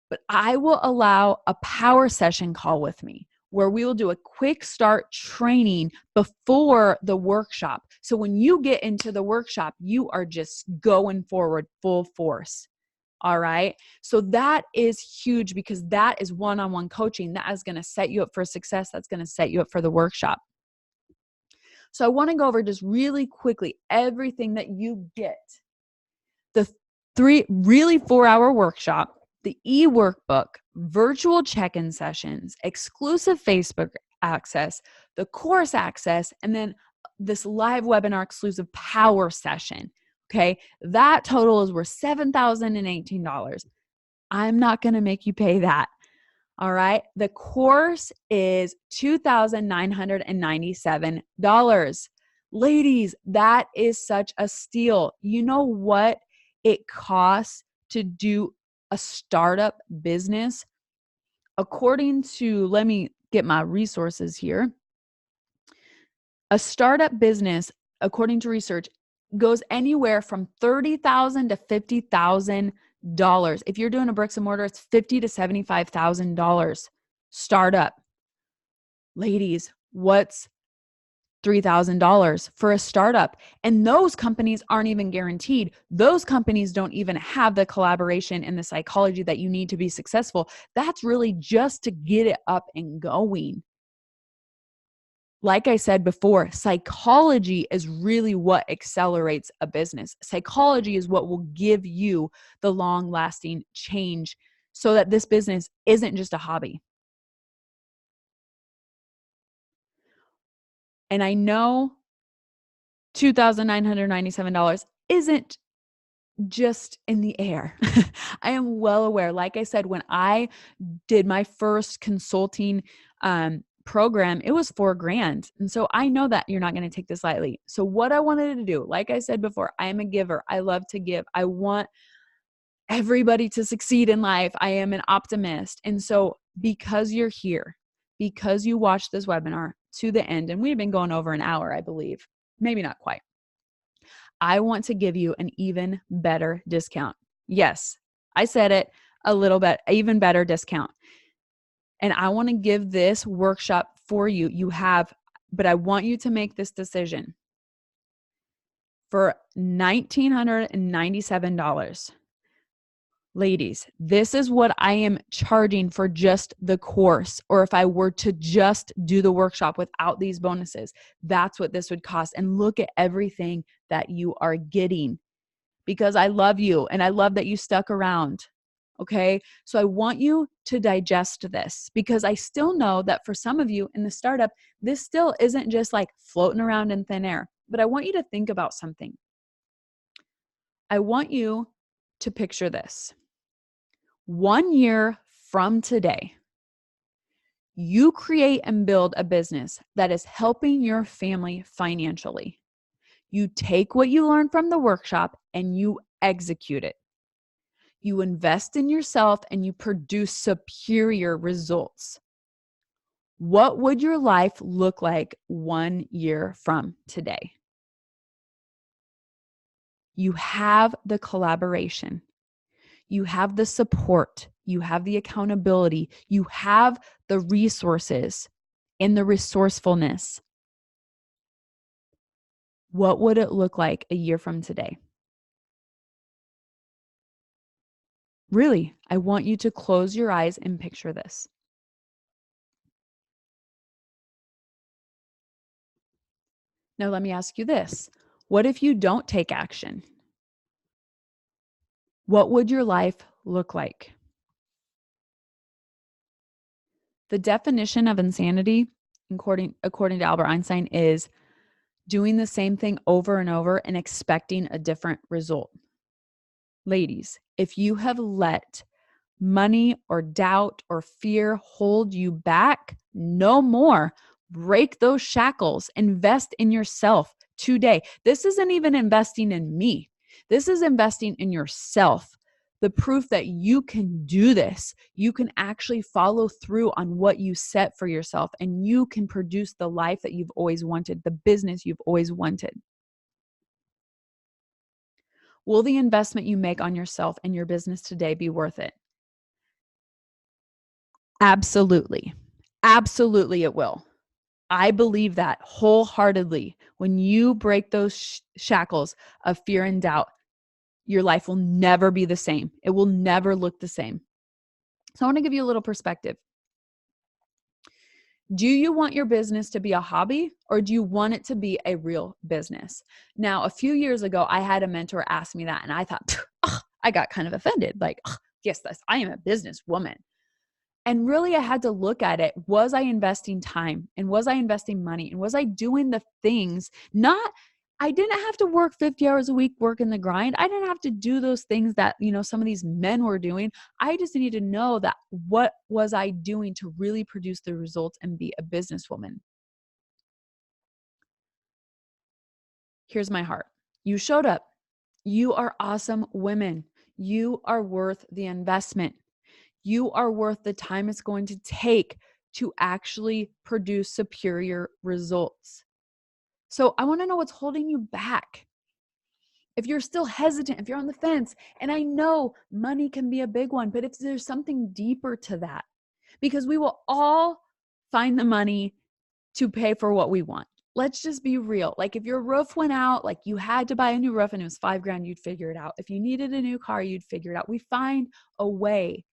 but I will allow a power session call with me where we will do a quick start training before the workshop. So when you get into the workshop, you are just going forward full force. All right. So that is huge because that is one-on-one coaching. That is going to set you up for success. That's going to set you up for the workshop. So I want to go over just really quickly everything that you get. The 4-hour workshop, the e-workbook, virtual check-in sessions, exclusive Facebook access, the course access, and then this live webinar exclusive power session. Okay, that total is worth $7,018. I'm not going to make you pay that. All right. The course is $2,997. Ladies, that is such a steal. You know what it costs to do a startup business? According to, let me get my resources here. A startup business, according to research, goes anywhere from $30,000 to $50,000. If you're doing a bricks and mortar, it's $50,000 to $75,000 startup. Ladies, what's $3,000 for a startup? And those companies aren't even guaranteed. Those companies don't even have the collaboration and the psychology that you need to be successful. That's really just to get it up and going. Like I said before, psychology is really what accelerates a business. Psychology is what will give you the long-lasting change so that this business isn't just a hobby. And I know $2,997 isn't just in the air. I am well aware. Like I said, when I did my first consulting program, it was $4,000. And so I know that you're not going to take this lightly. So what I wanted to do, like I said before, I am a giver. I love to give. I want everybody to succeed in life. I am an optimist. And so because you're here, because you watched this webinar to the end, and we've been going over an hour, I believe, maybe not quite, I want to give you an even better discount. Yes, I said it, a little bit, even better discount. And I want to give this workshop for you. But I want you to make this decision for $1,997. Ladies, this is what I am charging for just the course. Or if I were to just do the workshop without these bonuses, that's what this would cost. And look at everything that you are getting, because I love you and I love that you stuck around. Okay. So I want you to digest this, because I still know that for some of you in the startup, this still isn't just like floating around in thin air. But I want you to think about something. I want you to picture this. 1 year from today, you create and build a business that is helping your family financially. You take what you learned from the workshop and you execute it. You invest in yourself and you produce superior results. What would your life look like 1 year from today? You have the collaboration. You have the support. You have the accountability. You have the resources and the resourcefulness. What would it look like a year from today? Really, I want you to close your eyes and picture this. Now, let me ask you this. What if you don't take action? What would your life look like? The definition of insanity, according to Albert Einstein, is doing the same thing over and over and expecting a different result. Ladies, if you have let money or doubt or fear hold you back, no more. Break those shackles. Invest in yourself today. This isn't even investing in me. This is investing in yourself. The proof that you can do this. You can actually follow through on what you set for yourself, and you can produce the life that you've always wanted, the business you've always wanted. Will the investment you make on yourself and your business today be worth it? Absolutely. Absolutely, it will. I believe that wholeheartedly. When you break those shackles of fear and doubt, your life will never be the same. It will never look the same. So I want to give you a little perspective. Do you want your business to be a hobby, or do you want it to be a real business? Now, a few years ago, I had a mentor ask me that, and I thought, I got kind of offended. Like, yes, I am a businesswoman. And really, I had to look at it. Was I investing time? And was I investing money? And was I doing the things? I didn't have to work 50 hours a week, work in the grind. I didn't have to do those things that, some of these men were doing. I just needed to know that what was I doing to really produce the results and be a businesswoman. Here's my heart. You showed up. You are awesome women. You are worth the investment. You are worth the time it's going to take to actually produce superior results. So I want to know what's holding you back. If you're still hesitant, if you're on the fence, and I know money can be a big one, but if there's something deeper to that, because we will all find the money to pay for what we want. Let's just be real. Like if your roof went out, like you had to buy a new roof and it was $5,000, you'd figure it out. If you needed a new car, you'd figure it out. We find a way.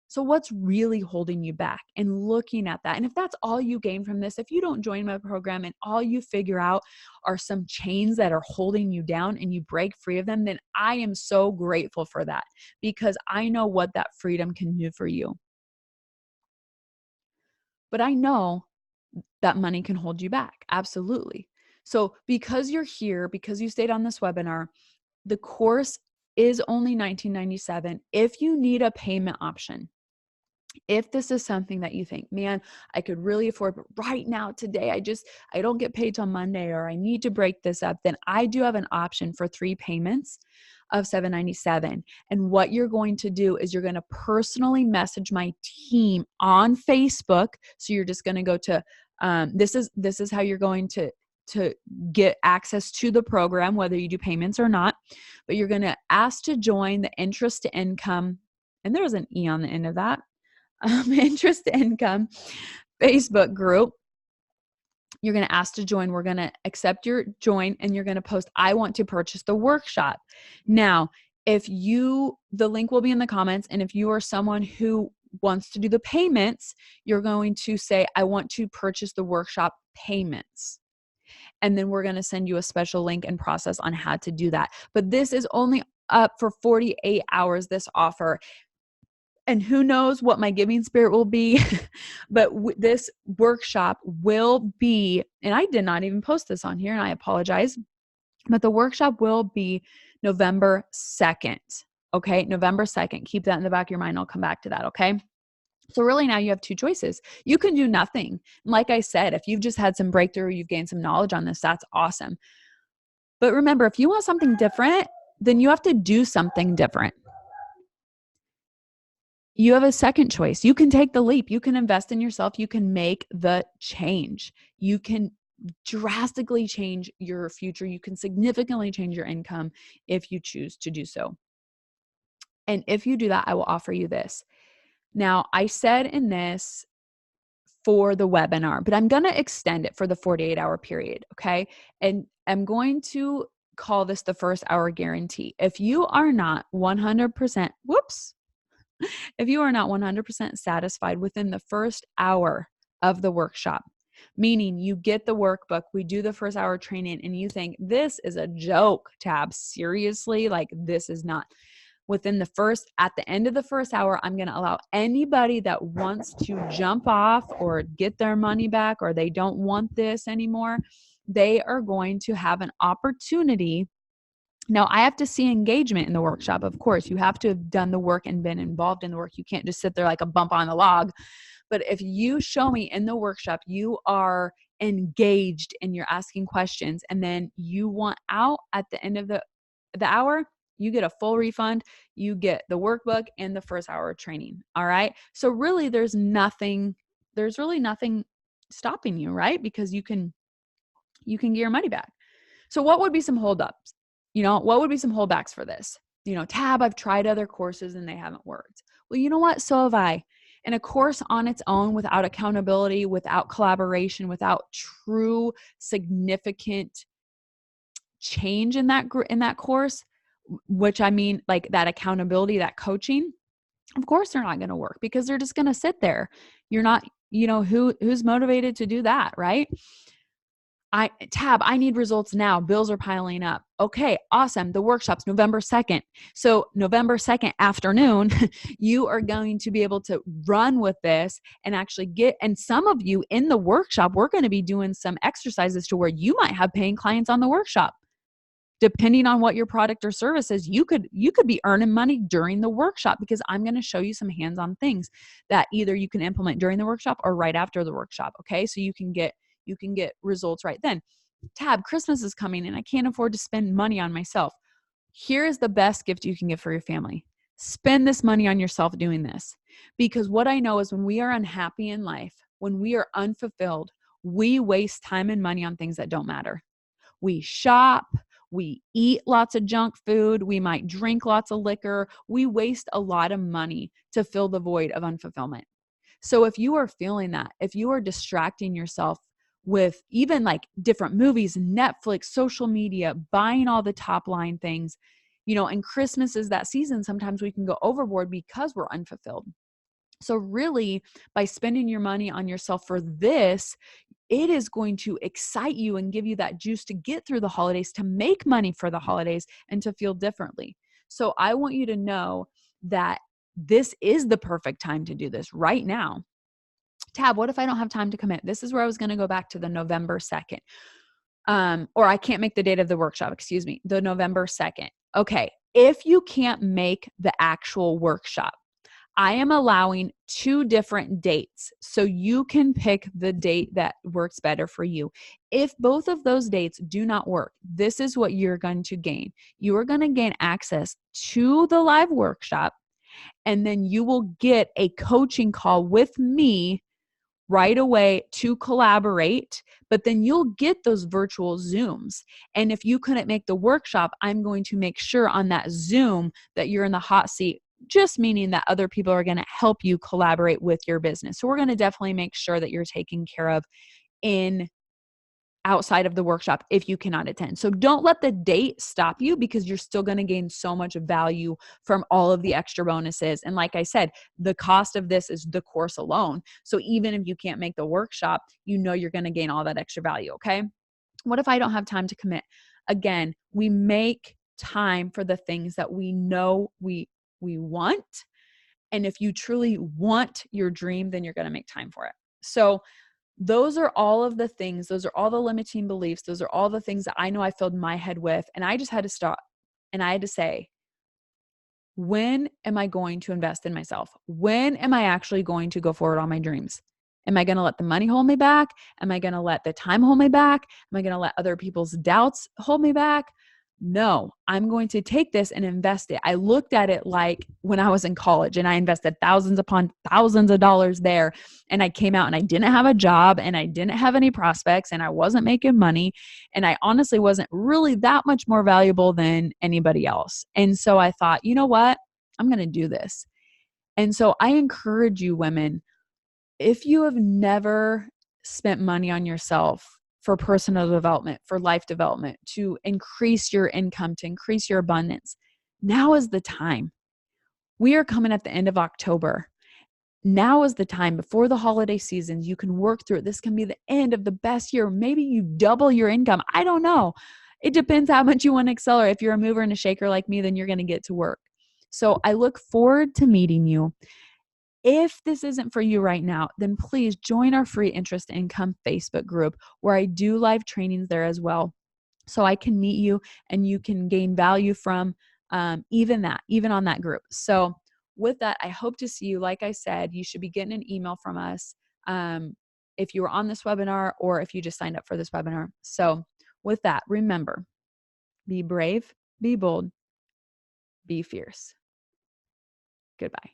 So what's really holding you back? And looking at that. And if that's all you gain from this, if you don't join my program and all you figure out are some chains that are holding you down and you break free of them, then I am so grateful for that because I know what that freedom can do for you. But I know that money can hold you back. Absolutely. So because you're here, because you stayed on this webinar, the course is only $19.97. If you need a payment option, if this is something that you think, man, I could really afford, but right now, today, I don't get paid till Monday, or I need to break this up, then I do have an option for 3 payments of $797. And what you're going to do is you're going to personally message my team on Facebook. So you're just going to go to, this is how you're going to get access to the program, whether you do payments or not, but you're going to ask to join the Interest2Income, and there was an E on the end of that, Interest2Income Facebook group. You're going to ask to join. We're going to accept your join, and you're going to post, I want to purchase the workshop. Now, the link will be in the comments. And if you are someone who wants to do the payments, you're going to say, I want to purchase the workshop payments. And then we're going to send you a special link and process on how to do that. But this is only up for 48 hours, this offer. And who knows what my giving spirit will be, but this workshop will be, and I did not even post this on here, and I apologize, but the workshop will be November 2nd. Okay, November 2nd. Keep that in the back of your mind. I'll come back to that. Okay. So really now you have 2 choices. You can do nothing. Like I said, if you've just had some breakthrough, you've gained some knowledge on this, that's awesome. But remember, if you want something different, then you have to do something different. You have a second choice. You can take the leap. You can invest in yourself. You can make the change. You can drastically change your future. You can significantly change your income if you choose to do so. And if you do that, I will offer you this. Now, I said in this for the webinar, but I'm going to extend it for the 48-hour period, okay? And I'm going to call this the first hour guarantee. If you are not 100%, if you are not 100% satisfied within the first hour of the workshop, meaning you get the workbook, we do the first hour training, and you think, this is a joke, Tab, seriously? Like, this is not. At the end of the first hour, I'm going to allow anybody that wants to jump off or get their money back, or they don't want this anymore, they are going to have an opportunity. Now, I have to see engagement in the workshop. Of course, you have to have done the work and been involved in the work. You can't just sit there like a bump on the log. But if you show me in the workshop, you are engaged and you're asking questions, and then you want out at the end of the hour, you get a full refund. You get the workbook and the first hour of training. All right. So really, there's really nothing stopping you, right? Because you can get your money back. So what would be some holdups? What would be some holdbacks for this? Tab, I've tried other courses and they haven't worked. Well, you know what? So have I. And a course on its own, without accountability, without collaboration, without true significant change in that course, which I mean like that accountability, that coaching, of course they're not going to work because they're just going to sit there. You're not, who's motivated to do that, right? Tab, I need results now. Bills are piling up. Okay, awesome. The workshop's November 2nd. So November 2nd afternoon, you are going to be able to run with this and actually and some of you in the workshop, we're going to be doing some exercises to where you might have paying clients on the workshop. depending on what your product or service is, you could be earning money during the workshop, because I'm going to show you some hands-on things that either you can implement during the workshop or right after the workshop. Okay. So you can get results right then. Tab, Christmas is coming and I can't afford to spend money on myself. Here is the best gift you can give for your family. Spend this money on yourself doing this. Because what I know is when we are unhappy in life, when we are unfulfilled, we waste time and money on things that don't matter. We shop, we eat lots of junk food, we might drink lots of liquor. We waste a lot of money to fill the void of unfulfillment. So if you are feeling that, if you are distracting yourself with even like different movies, Netflix, social media, buying all the top line things, and Christmas is that season, sometimes we can go overboard because we're unfulfilled. So really, by spending your money on yourself for this, it is going to excite you and give you that juice to get through the holidays, to make money for the holidays, and to feel differently. So I want you to know that this is the perfect time to do this right now. Tab, what if I don't have time to commit? This is where I was going to go back to the November 2nd. Or I can't make the date of the workshop, the November 2nd. Okay. If you can't make the actual workshop, I am allowing 2 different dates, so you can pick the date that works better for you. If both of those dates do not work, this is what you're going to gain. You are going to gain access to the live workshop, and then you will get a coaching call with me right away to collaborate, but then you'll get those virtual Zooms. And if you couldn't make the workshop, I'm going to make sure on that Zoom that you're in the hot seat, just meaning that other people are going to help you collaborate with your business. So we're going to definitely make sure that you're taken care of in outside of the workshop if you cannot attend. So don't let the date stop you, because you're still going to gain so much value from all of the extra bonuses. And like I said, the cost of this is the course alone. So even if you can't make the workshop, you're going to gain all that extra value. Okay. What if I don't have time to commit? Again, we make time for the things that we know we want. And if you truly want your dream, then you're going to make time for it. So those are all of the things. Those are all the limiting beliefs. Those are all the things that I know I filled my head with. And I just had to stop. And I had to say, when am I going to invest in myself? When am I actually going to go forward on my dreams? Am I going to let the money hold me back? Am I going to let the time hold me back? Am I going to let other people's doubts hold me back? No, I'm going to take this and invest it. I looked at it like when I was in college and I invested thousands upon thousands of dollars there. And I came out and I didn't have a job and I didn't have any prospects and I wasn't making money. And I honestly wasn't really that much more valuable than anybody else. And so I thought, you know what? I'm going to do this. And so I encourage you, women, if you have never spent money on yourself for personal development, for life development, to increase your income, to increase your abundance, now is the time. We are coming at the end of October. Now is the time. Before the holiday seasons, you can work through it. This can be the end of the best year. Maybe you double your income. I don't know. It depends how much you want to accelerate. If you're a mover and a shaker like me, then you're going to get to work. So I look forward to meeting you. If this isn't for you right now, then please join our free Interest Income Facebook group, where I do live trainings there as well. So I can meet you and you can gain value from even on that group. So with that, I hope to see you. Like I said, you should be getting an email from us if you were on this webinar or if you just signed up for this webinar. So with that, remember, be brave, be bold, be fierce. Goodbye.